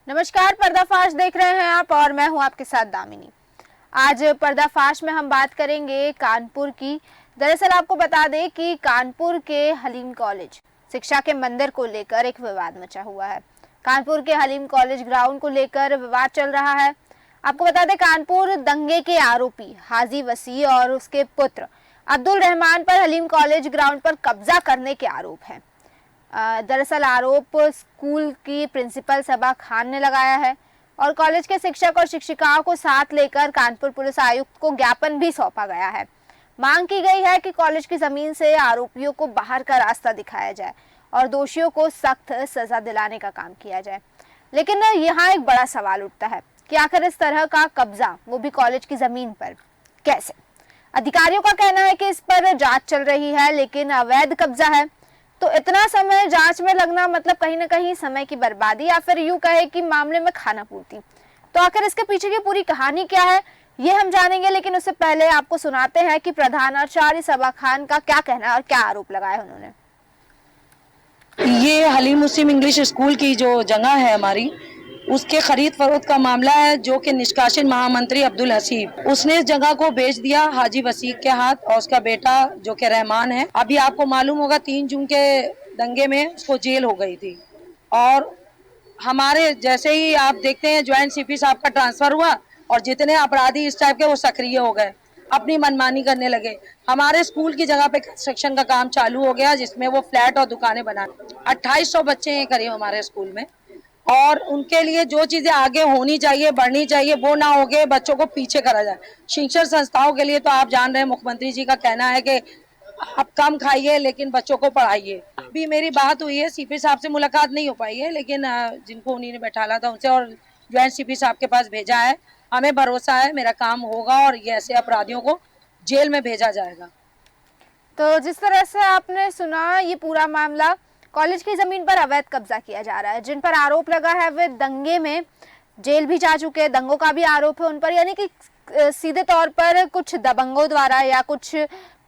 नमस्कार, पर्दाफाश देख रहे हैं आप और मैं हूं आपके साथ दामिनी। आज पर्दाफाश में हम बात करेंगे कानपुर की। दरअसल आपको बता दें कि कानपुर के हलीम कॉलेज शिक्षा के मंदिर को लेकर एक विवाद मचा हुआ है। कानपुर के हलीम कॉलेज ग्राउंड को लेकर विवाद चल रहा है। आपको बता दें, कानपुर दंगे के आरोपी हाजी वसी और उसके पुत्र अब्दुल रहमान पर हलीम कॉलेज ग्राउंड पर कब्जा करने के आरोप है। दरअसल आरोप स्कूल की प्रिंसिपल सबा खान ने लगाया है और कॉलेज के शिक्षक और शिक्षिकाओं को साथ लेकर कानपुर पुलिस आयुक्त को ज्ञापन भी सौंपा गया है। मांग की गई है कि कॉलेज की जमीन से आरोपियों को बाहर का रास्ता दिखाया जाए और दोषियों को सख्त सजा दिलाने का काम किया जाए। लेकिन यहाँ एक बड़ा सवाल उठता है कि आखिर इस तरह का कब्जा, वो भी कॉलेज की जमीन पर, कैसे? अधिकारियों का कहना है कि इस पर जांच चल रही है, लेकिन अवैध कब्जा है तो इतना समय जांच में लगना मतलब कहीं ना कहीं समय की बर्बादी, या फिर यूं कहे कि मामले में खाना पूर्ति। तो आखिर इसके पीछे की पूरी कहानी क्या है, ये हम जानेंगे। लेकिन उससे पहले आपको सुनाते हैं कि प्रधानाचार्य सबा खान का क्या कहना है और क्या आरोप लगाए उन्होंने। ये हलीम मुस्लिम इंग्लिश स्कूल की जो जगह है हमारी, उसके खरीद फरोख्त का मामला है, जो कि निष्कासन महामंत्री अब्दुल हसीब, उसने इस जगह को बेच दिया हाजी वसीक के हाथ और उसका बेटा जो कि रहमान है। अभी आपको मालूम होगा 3 जून के दंगे में उसको जेल हो गई थी। और हमारे जैसे ही आप देखते हैं ज्वाइंट सीपी साहब का ट्रांसफर हुआ और जितने अपराधी इस टाइप के वो सक्रिय हो गए, अपनी मनमानी करने लगे। हमारे स्कूल की जगह पे कंस्ट्रक्शन का काम चालू हो गया, जिसमें वो फ्लैट और दुकानें बना। 2800 बच्चे हैं करीब हमारे स्कूल में, और उनके लिए जो चीजें आगे होनी चाहिए, बढ़नी चाहिए, वो ना हो गए, बच्चों को पीछे करा जाए। शिक्षण संस्थाओं के लिए तो आप जान रहे हैं, मुख्यमंत्री जी का कहना है कि आप कम खाइए लेकिन बच्चों को पढ़ाइए। अभी मेरी बात हुई है, सीपी साहब से मुलाकात नहीं हो पाई है, लेकिन जिनको उन्हीं ने बैठाला था उनसे और ज्वाइंट सीपी साहब के पास भेजा है। हमें भरोसा है मेरा काम होगा और ये ऐसे अपराधियों को जेल में भेजा जाएगा। तो जिस तरह से आपने सुना, ये पूरा मामला कॉलेज की जमीन पर अवैध कब्जा किया जा रहा है। जिन पर आरोप लगा है वे दंगे में जेल भी जा चुके हैं, दंगों का भी आरोप है उन पर, यानी कि सीधे तौर पर कुछ दबंगों द्वारा या कुछ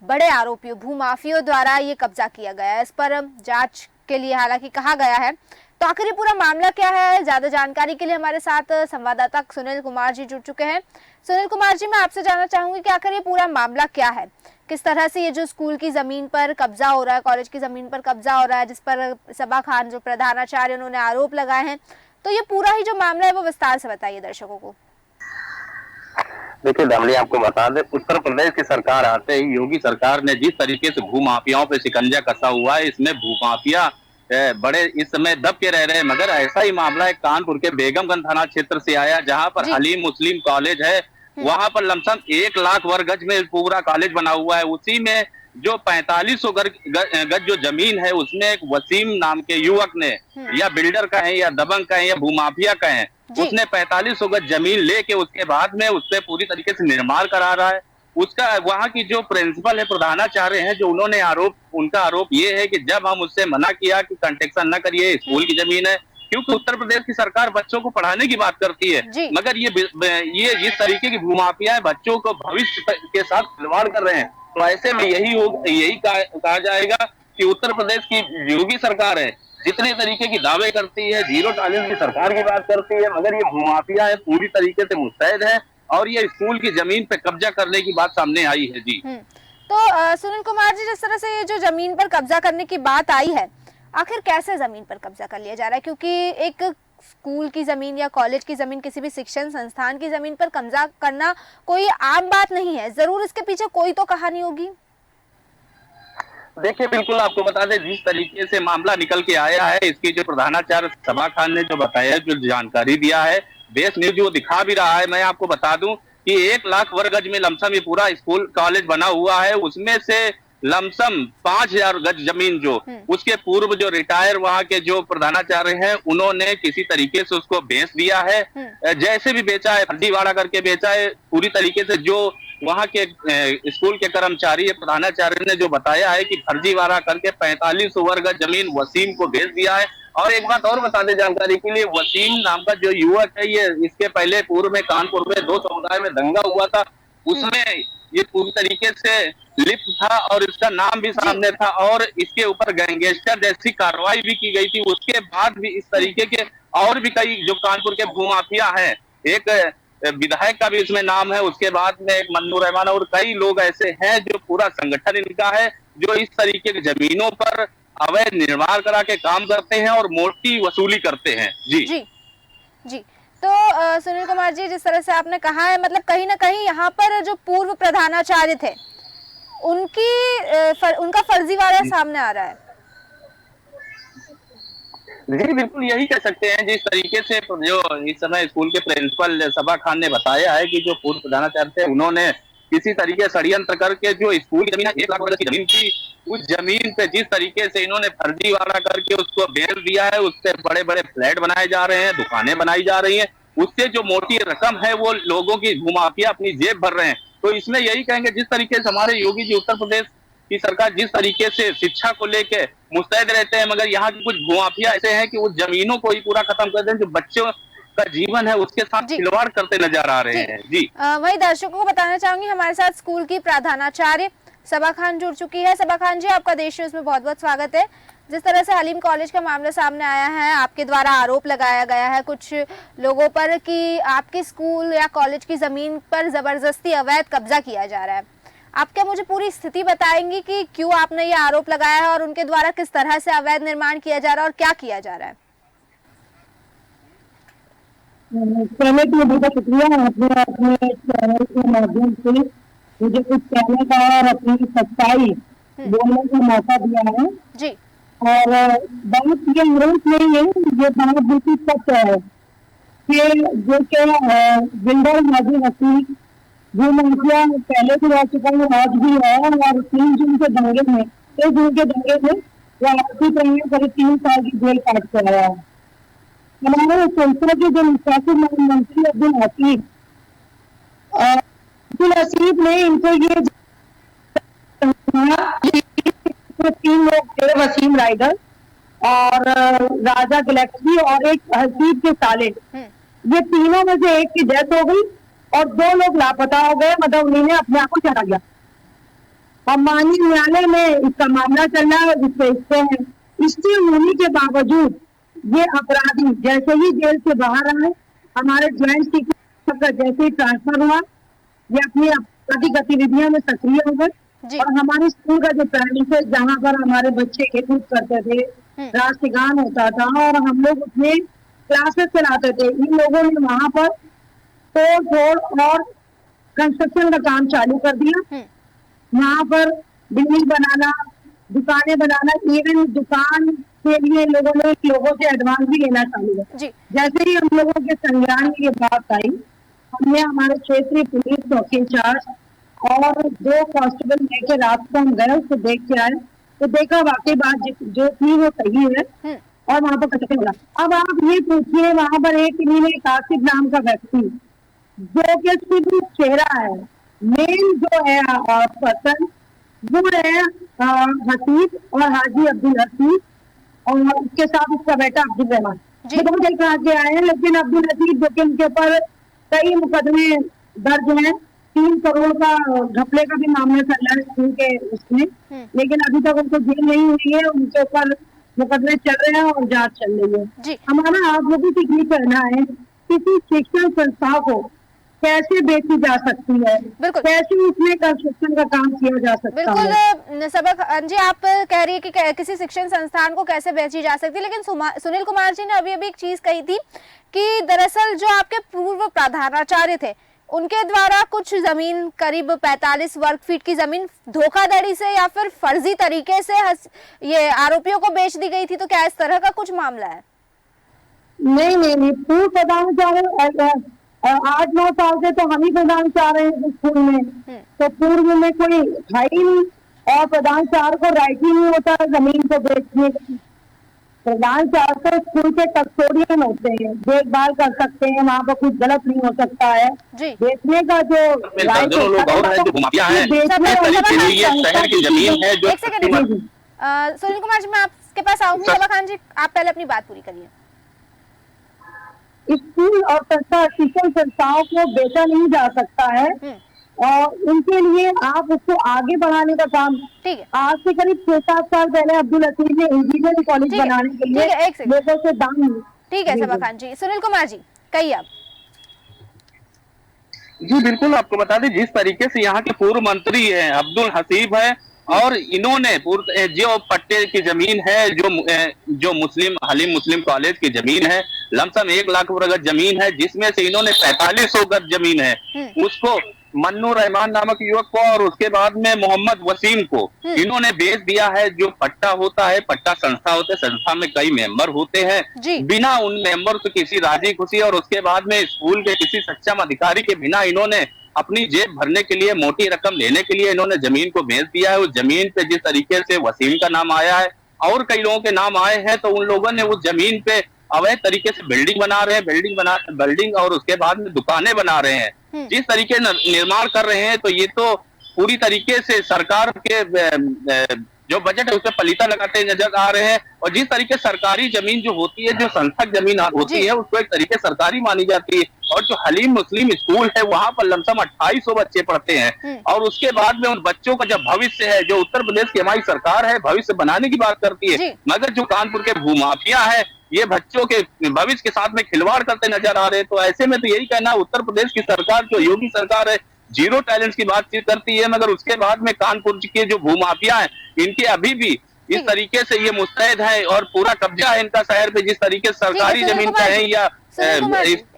बड़े आरोपियों भूमाफियों द्वारा ये कब्जा किया गया है। इस पर जांच के लिए हालांकि कहा गया है। तो आखिर ये पूरा मामला क्या है, ज्यादा जानकारी के लिए हमारे साथ संवाददाता सुनील कुमार जी जुड़ चुके हैं। सुनील कुमार जी, मैं आपसे जानना चाहूंगी कि आखिर ये पूरा मामला क्या है, किस तरह से ये जो स्कूल की जमीन पर कब्जा हो रहा है, कॉलेज की जमीन पर कब्जा हो रहा है, जिस पर सबा खान जो प्रधानाचार्य उन्होंने आरोप लगाए हैं, तो ये पूरा ही जो मामला है वो विस्तार से बताइए दर्शकों को। देखिए दामली, आपको बता दें, उत्तर प्रदेश की सरकार आते ही योगी सरकार ने जिस तरीके से भूमाफियाओं पे शिकंजा कसा हुआ है, इसमें भूमाफिया बड़े इस समय दब के रह रहे हैं। मगर ऐसा ही मामला है कानपुर के बेगमगंज थाना क्षेत्र से आया, जहां पर हलीम मुस्लिम कॉलेज है। वहां पर लमसम 1 लाख वर्ग गज में पूरा कॉलेज बना हुआ है। उसी में जो 4500 गज जो जमीन है, उसमें एक वसीम नाम के युवक ने, या बिल्डर का है या दबंग का है या भूमाफिया का है, उसने 4500 गज जमीन लेके उसके बाद में उससे पूरी तरीके से निर्माण करा रहा है। उसका वहां की जो प्रिंसिपल है, प्रधानाचार्य हैं, जो उनका आरोप ये है कि जब हम उससे मना किया कि कंस्ट्रक्शन न करिए, स्कूल की जमीन है, क्योंकि उत्तर प्रदेश की सरकार बच्चों को पढ़ाने की बात करती है, मगर ये इस तरीके की भूमाफिया है, बच्चों को भविष्य के साथ खिलवाड़ कर रहे हैं। तो ऐसे में यही कहा जाएगा कि उत्तर प्रदेश की योगी सरकार है, जितने तरीके की दावे करती है, जीरो टॉलरेंस की सरकार की बात करती है, मगर ये भूमाफिया है, पूरी तरीके से मुस्तैद है और ये स्कूल की जमीन पे कब्जा करने की बात सामने आई है। जी तो सुनील कुमार जी, जिस तरह से ये जो जमीन पर कब्जा करने की बात आई है, आखिर कैसे जमीन पर कब्जा कर लिया जा रहा है? क्योंकि एक स्कूल की जमीन या कॉलेज की जमीन, किसी भी शिक्षण संस्थान की जमीन पर कब्जा करना कोई आम बात नहीं है, जरूर इसके पीछे कोई तो कहानी होगी। देखिए, बिल्कुल आपको बता दें, जिस तरीके से मामला निकल के आया है, इसकी जो प्रधानाचार्य सबा खान ने जो बताया, जो जानकारी दिया है, बेस न्यूज जो दिखा भी रहा है, मैं आपको बता दूं कि 1 लाख वर्ग गज में लमसम ये पूरा स्कूल कॉलेज बना हुआ है। उसमें से लमसम 5000 गज जमीन जो उसके पूर्व जो रिटायर वहां के जो प्रधानाचार्य हैं, उन्होंने किसी तरीके से उसको बेच दिया है। जैसे भी बेचा है, फर्जीवाड़ा करके बेचा है पूरी तरीके से। जो वहां के स्कूल के कर्मचारी प्रधानाचार्य ने जो बताया है कि फर्जीवाड़ा करके 4500 वर्ग जमीन वसीम को बेच दिया है। और एक बात और बता दें जानकारी के लिए, वसीम नाम का जो युवक है, ये इसके पहले पूर्व में कानपुर में 2 समुदाय में दंगा हुआ था, उसमें ये पूरी तरीके से लिप्त था और इसका नाम भी सामने था और इसके ऊपर गैंगस्टर जैसी कार्रवाई भी की गई थी। उसके बाद भी इस तरीके के और भी कई जो कानपुर के भूमाफिया हैं, एक विधायक का भी इसमें नाम है, उसके बाद में एक मन्नू रहमान और कई लोग ऐसे हैं जो पूरा संगठन इनका है, जो इस तरीके की जमीनों पर अवैध निर्माण करा के काम करते हैं और मोटी वसूली करते हैं। जी जी जी। तो सुनील कुमार जी, जिस तरह से आपने कहा है, मतलब कहीं ना कहीं यहाँ पर जो पूर्व प्रधानाचार्य थे उनका फर्जीवाड़ा सामने आ रहा है। जी बिल्कुल यही कह सकते हैं। जिस तरीके से जो इस समय स्कूल के प्रिंसिपल सबा खान ने बताया है कि जो पूर्व प्रधानाचार्य थे उन्होंने किसी तरीके षड्यंत्र करके जो स्कूल की जमीन 1 लाख रुपए की जमीन थी, उस जमीन पे जिस तरीके से इन्होंने फर्जीवाड़ा करके उसको बेच दिया है, उससे बड़े बड़े फ्लैट बनाए जा रहे हैं, दुकानें बनाई जा रही हैं, उससे जो मोटी रकम है वो लोगों की भूमाफिया अपनी जेब भर रहे हैं। तो इसमें यही कहेंगे, जिस तरीके से हमारे योगी जी उत्तर प्रदेश की सरकार जिस तरीके से शिक्षा को लेके मुस्तैद रहते हैं, मगर यहाँ के कुछ भूमाफिया ऐसे हैं कि उस जमीनों को ही पूरा खत्म कर दें, जो बच्चों का जीवन है उसके साथ खिलवाड़ करते नजर आ रहे हैं। जी वही दर्शकों को बताना चाहूंगी, हमारे साथ स्कूल की प्रधानाचार्य सबा खान जुड़ चुकी है। सबा खान जी, आपका देश न्यूज़ में बहुत बहुत स्वागत है। जिस तरह से हलीम कॉलेज का मामला सामने आया है, आपके द्वारा आरोप लगाया गया है कुछ लोगों पर कि आपके स्कूल या कॉलेज की जमीन पर जबरदस्ती अवैध कब्जा किया जा रहा है, आप क्या मुझे पूरी स्थिति बताएंगी कि क्यों आपने ये आरोप लगाया है और उनके द्वारा किस तरह से अवैध निर्माण किया जा रहा है और क्या किया जा रहा है? पहले तो बहुत शुक्रिया आपने अपने चैनल के माध्यम से मुझे कुछ कहने का और अपनी सच्चाई बोलने का मौका दिया है जी। और बात ये अनुरोध नहीं है, ये बात बिल्कुल सच है कि जो क्या बिल्डर हाजी वसीम भूमाफिया पहले भी रह चुका है, आज भी है, और 3 जून के दंगे में 1 जून के दंगे में वो आरोपी करीब 3 साल की जेल काट कर आया है। हमारे संसद के जो निष्कासित मंत्री अब्दुल हसीब ने इनको ये 3 लोग थे, वसीम राइडर और राजा गैलेक्सी और एक हसीब के साले, ये तीनों में से एक की डेथ हो गई और 2 लोग लापता हो गए, मतलब उन्होंने अपने आप को चढ़ा गया। और माननीय न्यायालय में इसका मामला चल रहा है जिसपे हिस्से हैं। इसके होने के बावजूद ये अपराधी जैसे ही जेल से बाहर आए, हमारे ज्वाइंट सीक्रेट का जैसे ही ट्रांसफर हुआ, ये अपनी आपराधिक गतिविधियों में सक्रिय हो गए और हमारे स्कूल का जो प्राइमरी जहाँ पर हमारे बच्चे खेल करते थे, राष्ट्रगान होता था और हम लोग उसमें क्लासेस चलाते थे, इन लोगों ने वहां पर तोड़ फोड़ और कंस्ट्रक्शन का काम चालू कर दिया। वहां पर बिल्डिंग बनाना, दुकानें बनाना, इवन दुकान के लिए लोगों ने लोगों से एडवांस भी लेना चालू किया। जैसे ही हम लोगों के संज्ञान में ये बात आई, हमने हमारे क्षेत्रीय पुलिस चौकी इंचार्ज और 2 कांस्टेबल लेके रात को हम गए, उसको देख के आए तो देखा वाकई बात जो थी वो सही है और वहां पर कंस्ट्रक्शन हो रहा। अब आप ये पूछिए, वहां पर एक आसिफ नाम का व्यक्ति जो कि सिर्फ चेहरा है, मेन जो है पर्सन वो है हसीब और हाजी अब्दुल हसीब और उसके साथ उसका बेटा अब्दुल रहमान। ये दोनों जेल करा के आए हैं, लेकिन अब्दुल हसीब जो कि उनके ऊपर कई मुकदमे दर्ज हैं, 3 करोड़ का घपले का भी मामला चल रहा है स्कूल के उसमें, लेकिन अभी तक उनको जेल नहीं हुई है, उनके ऊपर मुकदमे चल रहे हैं और जांच चल रही है। हमारा आप लोगों से ये कहना है, किसी शिक्षण संस्था को कैसे बेची जा सकती है, कैसे उसमें कंस्ट्रक्शन का काम किया जा सकता है। बिल्कुल सबा जी, आप कह रही है कि किसी शिक्षण संस्थान को कैसे बेची जा सकती है, लेकिन सुनील कुमार जी ने अभी एक चीज कही थी कि दरअसल जो आपके पूर्व प्रधानाचार्य थे उनके द्वारा कुछ जमीन करीब 45 वर्ग फीट की जमीन धोखाधड़ी से या फिर फर्जी तरीके से ये आरोपियों को बेच दी गई थी, तो क्या इस तरह का कुछ मामला है? नहीं, पूर्व प्रधानाचार्य 8-9 साल से तो हम ही प्रधान चाह रहे हैं स्कूल में, तो पूर्व में कोई है ही नहीं और प्रधान चार को राइट ही नहीं होता जमीन को बेचने का। प्रधान चार को स्कूल के कस्टोडियन होते हैं, देखभाल कर सकते हैं, वहाँ पर कुछ गलत नहीं हो सकता है। बेचने का जो राइट सुनील कुमार जी, मैं आपके पास आऊंगी। सबा खान जी, आप पहले अपनी बात पूरी करिए। स्कूल और शिक्षण संस्थाओं को बेचा नहीं जा सकता है, और इनके लिए आप उसको आगे बढ़ाने का काम, ठीक है, आज से करीब 6-7 साल पहले अब्दुल हसीब ने इंजीनियरिंग कॉलेज ठीक है, बनाने के ठीक है, एक लिए सेकंड। लोगों से दान। ठीक है जी, सबा जी। खान जी। सुनील कुमार जी कहिए आप। जी बिल्कुल, आपको बता दें जिस तरीके से यहाँ के पूर्व मंत्री हैं अब्दुल हसीब है, और इन्होंने जो पट्टे की जमीन है, जो मुस्लिम हलीम मुस्लिम कॉलेज की जमीन है, लमसम 1 लाख गज जमीन है, जिसमें से इन्होंने 4500 गज जमीन है, उसको मन्नू रहमान नामक युवक को और उसके बाद में मोहम्मद वसीम को इन्होंने बेच दिया है। जो पट्टा होता है, पट्टा संस्था होते हैं, संस्था में कई मेंबर होते हैं, बिना उन मेंबर से किसी राजी खुशी और उसके बाद में स्कूल के किसी सक्षम अधिकारी के बिना इन्होंने अपनी जेब भरने के लिए, मोटी रकम लेने के लिए इन्होंने जमीन को बेच दिया है। उस जमीन पे जिस तरीके से वसीम का नाम आया है और कई लोगों के नाम आए हैं, तो उन लोगों ने उस जमीन पे अवैध तरीके से बिल्डिंग बना रहे हैं, बिल्डिंग और उसके बाद में दुकानें बना रहे हैं, जिस तरीके निर्माण कर रहे हैं, तो ये तो पूरी तरीके से सरकार के जो बजट है उसमें पलीता लगाते नजर आ रहे हैं। और जिस तरीके सरकारी जमीन जो होती है, जो संस्थक जमीन होती है, उसको एक तरीके सरकारी मानी जाती है। और जो हलीम मुस्लिम स्कूल है, वहां पर लमसम 2800 बच्चे पढ़ते हैं, और उसके बाद में उन बच्चों का जब भविष्य है, जो उत्तर प्रदेश की हमारी सरकार है भविष्य बनाने की बात करती है, मगर जो कानपुर के भूमाफिया है ये बच्चों के भविष्य के साथ में खिलवाड़ करते नजर आ रहे हैं। तो ऐसे में तो यही कहना, उत्तर प्रदेश की सरकार जो योगी सरकार है जीरो टैलेंट की बातचीत करती है, मगर उसके बाद में कानपुर के जो भूमाफिया है इनके अभी भी इस तरीके से ये मुस्तैद है और पूरा कब्जा है इनका शहर पे, जिस तरीके से सरकारी जमीन पे है। या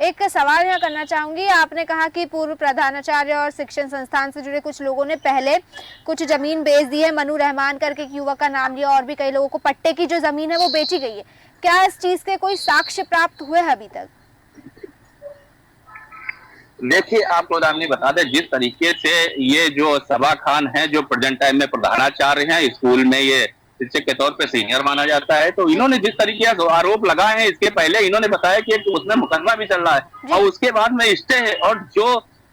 एक सवाल यहाँ करना चाहूंगी, आपने कहा कि पूर्व प्रधानाचार्य और शिक्षण संस्थान से जुड़े कुछ लोगों ने पहले कुछ जमीन बेच दी है, मनु रहमान करके एक युवक का नाम लिया, और भी कई लोगों को पट्टे की जो जमीन है वो बेची गई है, क्या इस चीज के कोई साक्ष्य प्राप्त हुए हैं अभी तक? देखिए, आपको दामनी बता दें जिस तरीके से ये जो सबा खान है, जो प्रेजेंट टाइम में प्रधानाचार्य हैं स्कूल में, ये शिक्षक के तौर पे सीनियर माना जाता है, तो इन्होंने जिस तरीके से आरोप लगाए हैं, इसके पहले इन्होंने बताया कि उसमें मुकदमा भी चल रहा है और उसके बाद में स्टे है। और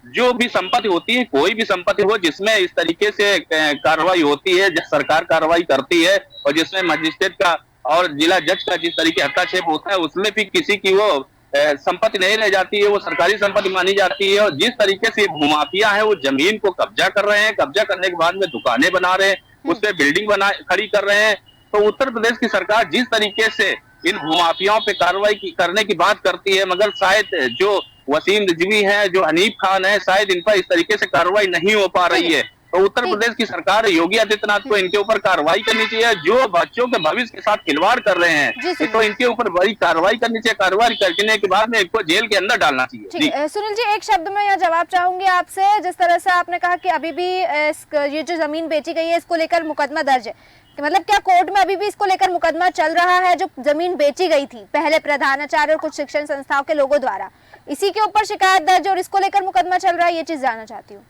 जो भी संपत्ति होती है, कोई भी संपत्ति हो जिसमें इस तरीके से कार्रवाई होती है, सरकार कार्रवाई करती है, और जिसमें मजिस्ट्रेट का और जिला जज का जिस तरीके हस्तक्षेप होता है, उसमें भी किसी की वो संपत्ति नहीं रह जाती है, वो सरकारी संपत्ति मानी जाती है। और जिस तरीके से भूमाफिया है वो जमीन को कब्जा कर रहे हैं, कब्जा करने के बाद में दुकानें बना रहे हैं, उस पर बिल्डिंग खड़ी कर रहे हैं। तो उत्तर प्रदेश की सरकार जिस तरीके से इन भूमाफियाओं पे कार्रवाई करने की बात करती है, मगर शायद जो वसीम रिजवी है, जो हनीफ खान है, शायद इन पर इस तरीके से कार्रवाई नहीं हो पा रही है। तो उत्तर प्रदेश की सरकार योगी आदित्यनाथ को इनके ऊपर कार्रवाई करनी चाहिए। जो बच्चों के भविष्य के साथ खिलवाड़ कर रहे हैं, तो इनके ऊपर बड़ी कार्रवाई करनी चाहिए। कार्रवाई करने के बाद में इनको जेल के अंदर डालना चाहिए। सुनील जी, एक शब्द में यह जवाब चाहूंगी आपसे, जिस तरह से आपने कहा कि अभी भी ये जो जमीन बेची गई है इसको लेकर मुकदमा दर्ज है, मतलब क्या कोर्ट में अभी भी इसको लेकर मुकदमा चल रहा है? जो जमीन बेची गई थी पहले प्रधानाचार्य और कुछ शिक्षण संस्थाओं के लोगों द्वारा, इसी के ऊपर शिकायत दर्ज और इसको लेकर मुकदमा चल रहा है, ये चीज जानना चाहती हूँ।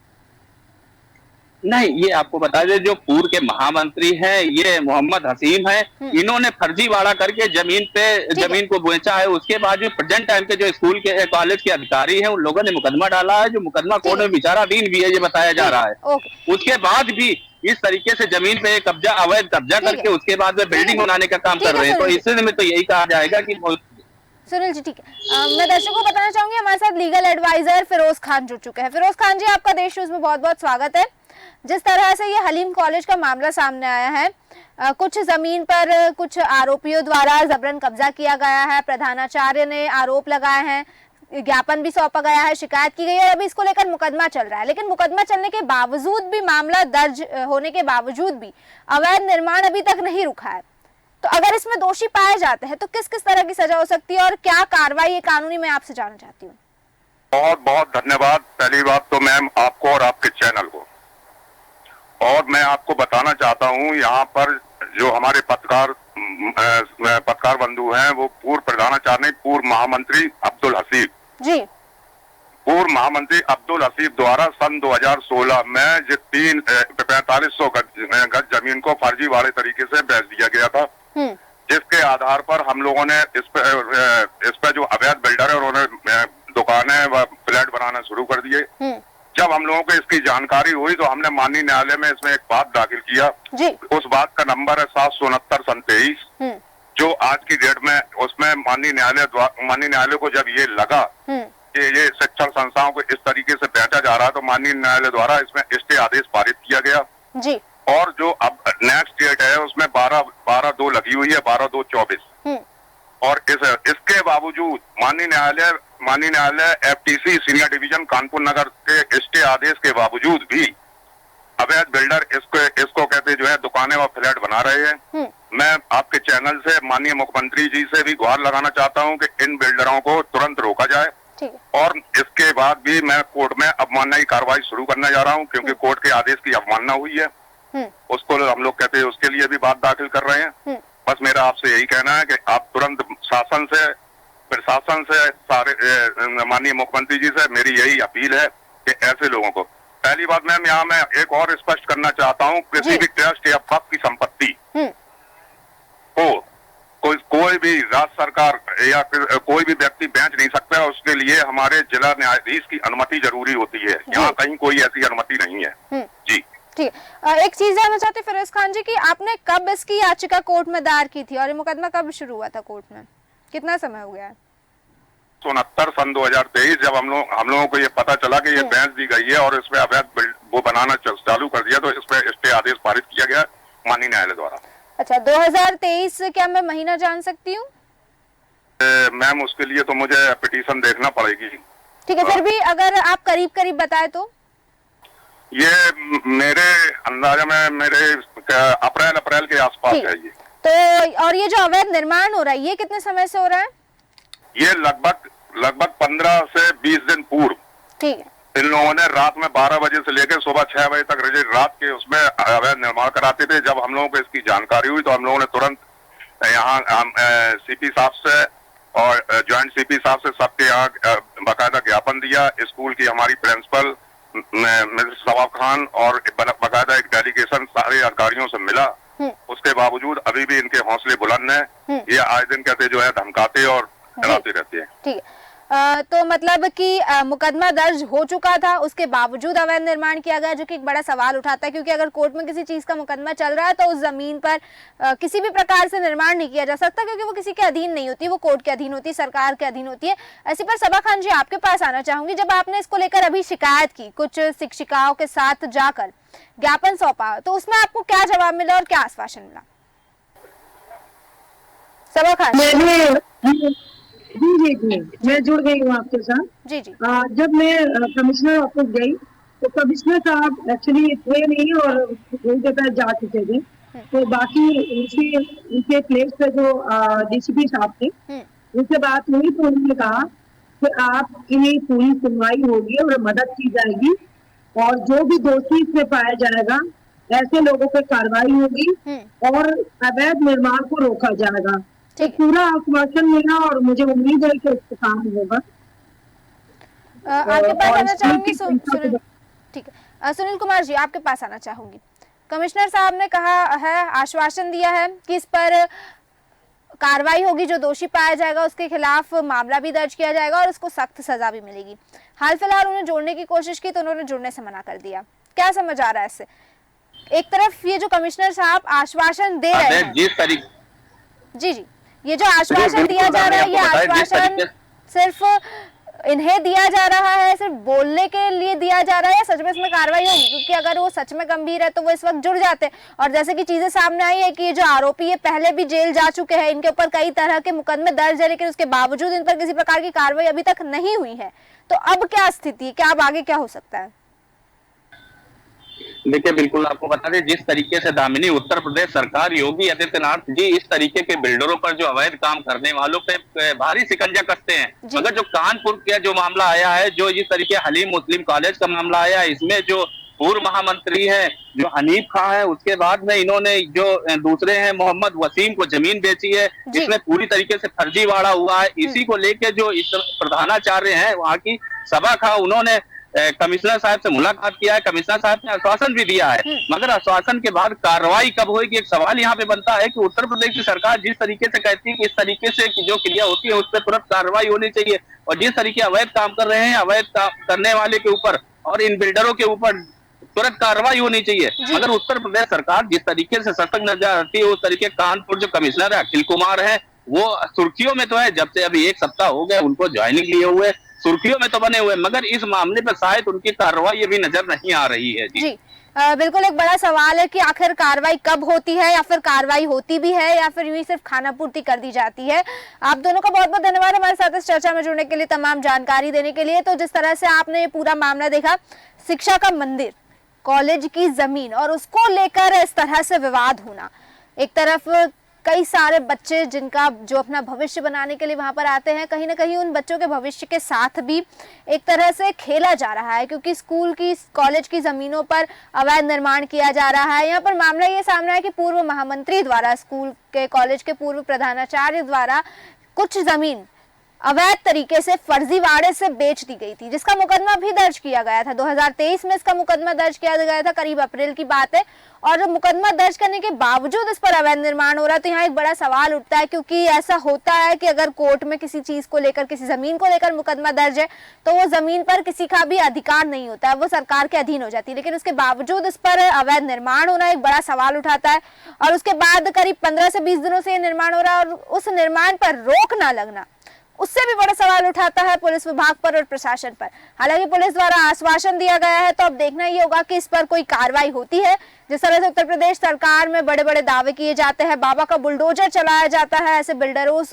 नहीं, ये आपको बता दें जो पूर्व के महामंत्री हैं, ये मोहम्मद हसीम है, इन्होंने फर्जीवाड़ा करके जमीन को बेचा है। उसके बाद जो प्रेजेंट टाइम के जो स्कूल के कॉलेज के अधिकारी हैं, उन लोगों ने मुकदमा डाला है, जो मुकदमा कोर्ट में विचाराधीन भी है, ये बताया जा रहा है। उसके बाद भी इस तरीके से जमीन पे अवैध कब्जा करके उसके बाद में बिल्डिंग बनाने का काम कर रहे हैं। तो इससे में तो यही कहा जाएगा कि सुनील जी, ठीक है, मैं दर्शकों को बताना चाहूंगी हमारे साथ लीगल एडवाइजर फिरोज खान जुड़ चुके हैं। फिरोज खान जी, आपका देश न्यूज में बहुत बहुत स्वागत है। जिस तरह से ये हलीम कॉलेज का मामला सामने आया है, कुछ जमीन पर कुछ आरोपियों द्वारा जबरन कब्जा किया गया है, प्रधानाचार्य ने आरोप लगाए हैं, ज्ञापन भी सौंपा गया है, शिकायत की गई है, अभी इसको लेकर मुकदमा चल रहा है। लेकिन मुकदमा चलने के बावजूद भी, मामला दर्ज होने के बावजूद भी अवैध निर्माण अभी तक नहीं रुका है। तो अगर इसमें दोषी पाए जाते हैं तो किस किस तरह की सजा हो सकती है और क्या कार्रवाई है कानूनी, मैं आपसे जानना चाहती हूँ। बहुत बहुत धन्यवाद। पहली बात तो मैम आपको और आपके चैनल को, और मैं आपको बताना चाहता हूँ यहाँ पर जो हमारे पत्रकार बंधु हैं, वो पूर्व प्रधानाचार्य नहीं, पूर्व महामंत्री अब्दुल हसीब जी, पूर्व महामंत्री अब्दुल हसीब द्वारा सन 2016 में जो 4500 गज जमीन को फर्जीवाड़े तरीके से बेच दिया गया था, जिसके आधार पर हम लोगों ने इस पे जो अवैध बिल्डर है उन्होंने दुकानें व फ्लैट बनाना शुरू कर दिए। जब हम लोगों को इसकी जानकारी हुई तो हमने माननीय न्यायालय में इसमें एक बात दाखिल किया जी। उस बात का नंबर है 769-23, जो आज की डेट में उसमें माननीय न्यायालय को जब ये लगा ये शिक्षण संस्थाओं को इस तरीके से बेचा जा रहा है, तो माननीय न्यायालय द्वारा इसमें स्टे आदेश पारित किया गया जी। और जो अब नेक्स्ट डेट है उसमें 12/2 लगी हुई है, 12/2/24। और इसके बावजूद माननीय न्यायालय FTC सीनियर डिवीजन कानपुर नगर के स्टे आदेश के बावजूद भी अवैध बिल्डर इसको कहते जो है दुकानें और फ्लैट बना रहे हैं। मैं आपके चैनल से माननीय मुख्यमंत्री जी से भी गुहार लगाना चाहता हूं कि इन बिल्डरों को तुरंत रोका जाए, और इसके बाद भी मैं कोर्ट में अवमानना की कार्रवाई शुरू करने जा रहा हूं, क्योंकि कोर्ट के आदेश की अवमानना हुई है, उसको हम लोग कहते हैं उसके लिए भी बात दाखिल कर रहे हैं। बस मेरा आपसे यही कहना है कि आप तुरंत प्रशासन से सारे माननीय मुख्यमंत्री जी से मेरी यही अपील है कि ऐसे लोगों को, पहली बात मैम यहाँ मैं एक और स्पष्ट करना चाहता हूँ, किसी भी ट्रस्ट या पक्ष की संपत्ति को कोई भी राज्य सरकार या कोई भी व्यक्ति बेच नहीं सकता है। उसके लिए हमारे जिला न्यायाधीश की अनुमति जरूरी होती है, यहाँ कहीं कोई ऐसी अनुमति नहीं है जी। ठीक है, एक चीज जानना चाहते फिरोज खान जी कि आपने कब इसकी याचिका कोर्ट में दायर की थी और ये मुकदमा कब शुरू हुआ था कोर्ट में, कितना समय हो गया है? 69 सन 2023 जब हम लोगों को ये पता चला कि ये बेंच दी गई है और इसमें अवैध वो बनाना चालू कर दिया, तो इसमें स्टे आदेश पारित किया गया माननीय न्यायालय द्वारा। अच्छा, 2023 क्या मैं महीना जान सकती हूँ? मैम उसके लिए तो मुझे पिटीशन देखना पड़ेगी। ठीक है, फिर भी अगर आप करीब बताए तो? ये मेरे अंदाजा में मेरे अप्रैल के आसपास है ये। तो और ये जो अवैध निर्माण हो रहा है ये कितने समय से हो रहा है? ये लगभग 15 से 20 दिन पूर्व। ठीक है। इन लोगों ने रात में 12 बजे से लेकर सुबह 6 बजे तक रात के उसमें अवैध निर्माण कराते थे। जब हम लोगों को इसकी जानकारी हुई तो हम लोगों ने तुरंत यहाँ CP साहब से और ज्वाइंट CP साहब से सबके यहाँ बाकायदा ज्ञापन दिया। स्कूल की हमारी प्रिंसिपल मिसेस सवाब खान और बाकायदा एक डेलीगेशन सारे अधिकारियों से मिला। उसके बावजूद अभी भी इनके हौसले बुलंद हैं। ये आए दिन कहते जो है धमकाते और डराते रहते हैं। ठीक है, तो मतलब कि मुकदमा दर्ज हो चुका था, उसके बावजूद अवैध निर्माण किया गया, जो कि एक बड़ा सवाल उठाता है, क्योंकि अगर कोर्ट में किसी चीज का मुकदमा चल रहा है तो उस जमीन पर किसी भी प्रकार से निर्माण नहीं किया जा सकता, क्योंकि वो किसी के अधीन नहीं होती, वो कोर्ट के अधीन होती है, सरकार के अधीन होती है। ऐसे पर सबा खान जी आपके पास आना चाहूंगी, जब आपने इसको लेकर अभी शिकायत की, कुछ शिक्षिकाओं के साथ जाकर ज्ञापन सौंपा, तो उसमें आपको क्या जवाब मिला और क्या आश्वासन मिला? सबा खान जी, मैं जुड़ गई हूँ आपके साथ। जी। जब मैं कमिश्नर ऑफिस गई तो कमिश्नर साहब एक्चुअली थे नहीं और उनके पास जा चुके थे, तो बाकी उनके प्लेस पे जो DCP साहब थे उनसे बात हुई तो उन्होंने कहा कि आपकी पूरी सुनवाई होगी और मदद की जाएगी और जो भी दोषी इसमें पाया जाएगा ऐसे लोगों पर कार्रवाई होगी और अवैध निर्माण को रोका जाएगा। तो पूरा आश्वासन मिला और मुझे उम्मीद है कि इसका काम होगा। आपके पास आना चाहूंगी ठीक है, सुनील कुमार जी आपके पास आना चाहूंगी। कमिश्नर साहब ने कहा है, आश्वासन दिया है कि इस पर कार्रवाई होगी, जो दोषी पाया जाएगा उसके खिलाफ मामला भी दर्ज किया जाएगा और उसको सख्त सजा भी मिलेगी। हाल फिलहाल उन्हें जोड़ने की कोशिश की तो उन्होंने जुड़ने से मना कर दिया। क्या समझ आ रहा है इससे? एक तरफ ये जो कमिश्नर साहब आश्वासन दे रहे हैं, जी, ये जो आश्वासन दिया जा रहा है, ये आश्वासन सिर्फ इन्हें दिया जा रहा है, सिर्फ बोलने के लिए दिया जा रहा है, या सच में इसमें कार्रवाई होगी? क्योंकि अगर वो सच में गंभीर है तो वो इस वक्त जुड़ जाते। और जैसे कि चीजें सामने आई है कि ये जो आरोपी ये पहले भी जेल जा चुके हैं, इनके ऊपर कई तरह के मुकदमे दर्ज है, लेकिन उसके बावजूद इन पर किसी प्रकार की कार्रवाई अभी तक नहीं हुई है। तो अब क्या स्थिति, क्या अब आगे क्या हो सकता है? देखिए, बिल्कुल आपको बता दें, जिस तरीके से दामिनी उत्तर प्रदेश सरकार योगी आदित्यनाथ जी इस तरीके के बिल्डरों पर जो अवैध काम करने वालों पे भारी शिकंजा कसते हैं। मगर जो कानपुर का जो मामला आया है, जो जिस तरीके हलीम मुस्लिम कॉलेज का मामला आया है, इसमें जो पूर्व महामंत्री है जो हनीफ खां है, उसके बाद में इन्होंने जो दूसरे हैं मोहम्मद वसीम को जमीन बेची है, जिसमें पूरी तरीके से फर्जीवाड़ा हुआ है। इसी को लेकर जो इस प्रधानाचार्य हैं वहाँ की सबा खां, उन्होंने कमिश्नर साहब से मुलाकात किया है। कमिश्नर साहब ने आश्वासन भी दिया है, मगर आश्वासन के बाद कार्रवाई कब होगी? एक सवाल यहाँ पे बनता है कि उत्तर प्रदेश की सरकार जिस तरीके से कहती है कि इस तरीके से जो क्रिया होती है उस पर तुरंत कार्रवाई होनी चाहिए, और जिस तरीके अवैध काम कर रहे हैं अवैध काम करने वाले के ऊपर और इन बिल्डरों के ऊपर तुरंत कार्रवाई होनी चाहिए, मगर उत्तर प्रदेश सरकार जिस तरीके से सतर्क नजर आती है उस तरीके कानपुर जो कमिश्नर है अखिल कुमार है वो सुर्खियों में तो है। जब से अभी 1 सप्ताह हो गया उनको ज्वाइनिंग लिए हुए, सुर्खियों में तो बने हुए, मगर इस मामले में शायद उनकी कार्रवाई भी नजर नहीं आ रही है। जी बिल्कुल एक बड़ा सवाल है कि आखिर कार्रवाई कब होती है, या फिर कार्रवाई होती भी है, या फिर यूं ही सिर्फ खाना पूर्ति कर दी जाती है। आप दोनों का बहुत बहुत धन्यवाद हमारे साथ इस चर्चा में जुड़ने के लिए, तमाम जानकारी देने के लिए। तो जिस तरह से आपने ये पूरा मामला देखा, शिक्षा का मंदिर, कॉलेज की जमीन और उसको लेकर इस तरह से विवाद होना, एक तरफ कई सारे बच्चे जिनका जो अपना भविष्य बनाने के लिए वहां पर आते हैं, कहीं ना कहीं उन बच्चों के भविष्य के साथ भी एक तरह से खेला जा रहा है, क्योंकि स्कूल की कॉलेज की जमीनों पर अवैध निर्माण किया जा रहा है। यहाँ पर मामला ये सामने है कि पूर्व महामंत्री द्वारा स्कूल के कॉलेज के पूर्व प्रधानाचार्य द्वारा कुछ जमीन अवैध तरीके से फर्जीवाड़े से बेच दी गई थी, जिसका मुकदमा भी दर्ज किया गया था। 2023 में इसका मुकदमा दर्ज किया गया था, करीब अप्रैल की बात है। और मुकदमा दर्ज करने के बावजूद इस पर अवैध निर्माण हो रहा है। तो यहाँ एक बड़ा सवाल उठता है, क्योंकि ऐसा होता है कि अगर कोर्ट में किसी चीज को लेकर, किसी जमीन को लेकर मुकदमा दर्ज है, तो वो जमीन पर किसी का भी अधिकार नहीं होता है, वो सरकार के अधीन हो जाती है। लेकिन उसके बावजूद इस पर अवैध निर्माण होना एक बड़ा सवाल उठाता है। और उसके बाद करीब 15 से 20 दिनों से ये निर्माण हो रहा है, और उस निर्माण पर रोक ना लगना, उससे भी बड़ा सवाल उठाता है पुलिस विभाग पर और प्रशासन पर। हालांकि पुलिस द्वारा आश्वासन दिया गया है, तो अब देखना ही होगा कि इस पर कोई कार्रवाई होती है। जिस तरह से उत्तर प्रदेश सरकार में बड़े बड़े दावे किए जाते हैं, बाबा का बुलडोजर चलाया जाता है, ऐसे बिल्डरों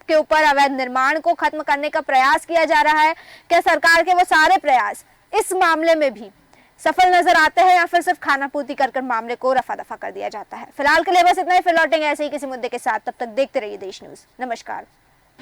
के ऊपर अवैध निर्माण को खत्म करने का प्रयास किया जा रहा है, क्या सरकार के वो सारे प्रयास इस मामले में भी सफल नजर आते हैं, या फिर सिर्फ खाना पूर्ति कर मामले को रफा दफा कर दिया जाता है? फिलहाल के लिए बस इतना ही, फिर लौटेंगे ऐसे ही किसी मुद्दे के साथ। तब तक देखते रहिए देश न्यूज। नमस्कार।